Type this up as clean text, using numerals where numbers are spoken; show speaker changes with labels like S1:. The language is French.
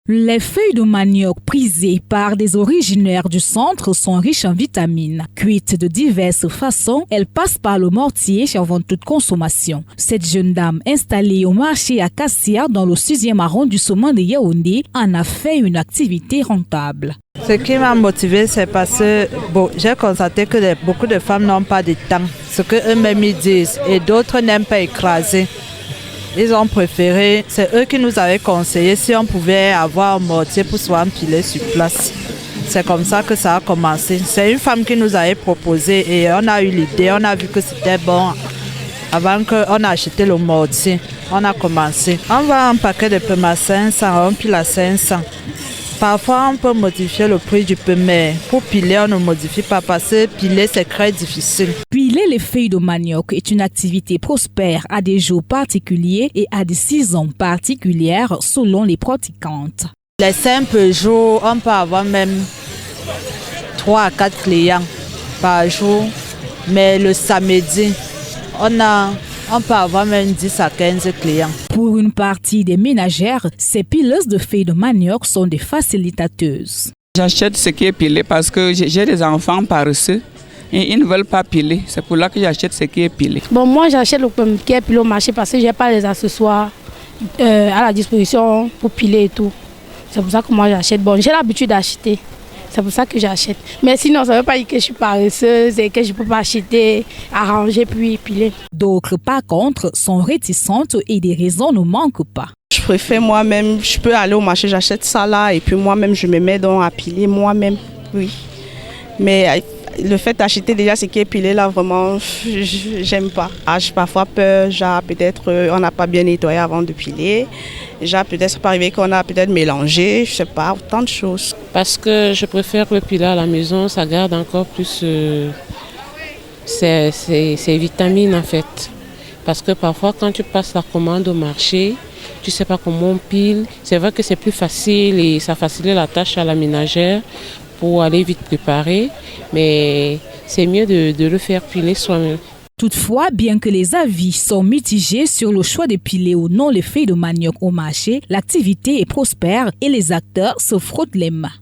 S1: Les feuilles de manioc prisées par des originaires du centre sont riches en vitamines. Cuites de diverses façons, elles passent par le mortier avant toute consommation. Cette jeune dame installée au marché Acacia dans le 6e arrondissement de Yaoundé en a fait une activité rentable.
S2: Ce qui m'a motivée, c'est parce que j'ai constaté que beaucoup de femmes n'ont pas de temps, ce qu'eux-mêmes disent, et d'autres n'aiment pas écraser. Ils ont préféré, c'est eux qui nous avaient conseillé si on pouvait avoir un mortier pour se empiler sur place. C'est comme ça que ça a commencé. C'est une femme qui nous avait proposé et on a eu l'idée, on a vu que c'était bon. Avant qu'on a acheté le mortier, on a commencé. On vend un paquet de pommes à 500, on pile à 500. Parfois, on peut modifier le prix du peu, mais pour piler, on ne modifie pas parce que piler, c'est très difficile.
S1: Piler les feuilles de manioc est une activité prospère à des jours particuliers et à des saisons particulières selon les pratiquantes.
S2: Les simples jours, on peut avoir même 3 à 4 clients par jour, mais le samedi, on peut avoir même 10 à 15 clients.
S1: Pour une partie des ménagères, ces pileuses de feuilles de manioc sont des facilitateuses.
S3: J'achète ce qui est pilé parce que j'ai des enfants paresseux et ils ne veulent pas piler. C'est pour là que j'achète ce qui est pilé.
S4: Moi j'achète le pomme qui est pilé au marché parce que je n'ai pas les accessoires à la disposition pour piler et tout. C'est pour ça que moi j'achète. J'ai l'habitude d'acheter. C'est pour ça que j'achète. Mais sinon, ça ne veut pas dire que je suis paresseuse et que je ne peux pas acheter, arranger puis piler.
S1: D'autres, par contre, sont réticentes et des raisons ne manquent pas.
S5: Je préfère moi-même, je peux aller au marché, j'achète ça là et puis moi-même, je me mets donc à piler moi-même, oui. Mais le fait d'acheter déjà ce qui est pilé là, vraiment, j'aime pas. J'ai parfois peur, genre peut-être on n'a pas bien nettoyé avant de piler. Genre peut-être c'est pas arrivé qu'on a peut-être mélangé, je sais pas, autant de choses.
S6: Parce que je préfère le piler à la maison, ça garde encore plus ses vitamines en fait. Parce que parfois quand tu passes la commande au marché, tu sais pas comment on pile. C'est vrai que c'est plus facile et ça facilite la tâche à la ménagère pour aller vite préparer, mais c'est mieux de le faire piler soi-même.
S1: Toutefois, bien que les avis sont mitigés sur le choix de piler ou non les feuilles de manioc au marché, l'activité est prospère et les acteurs se frottent les mains.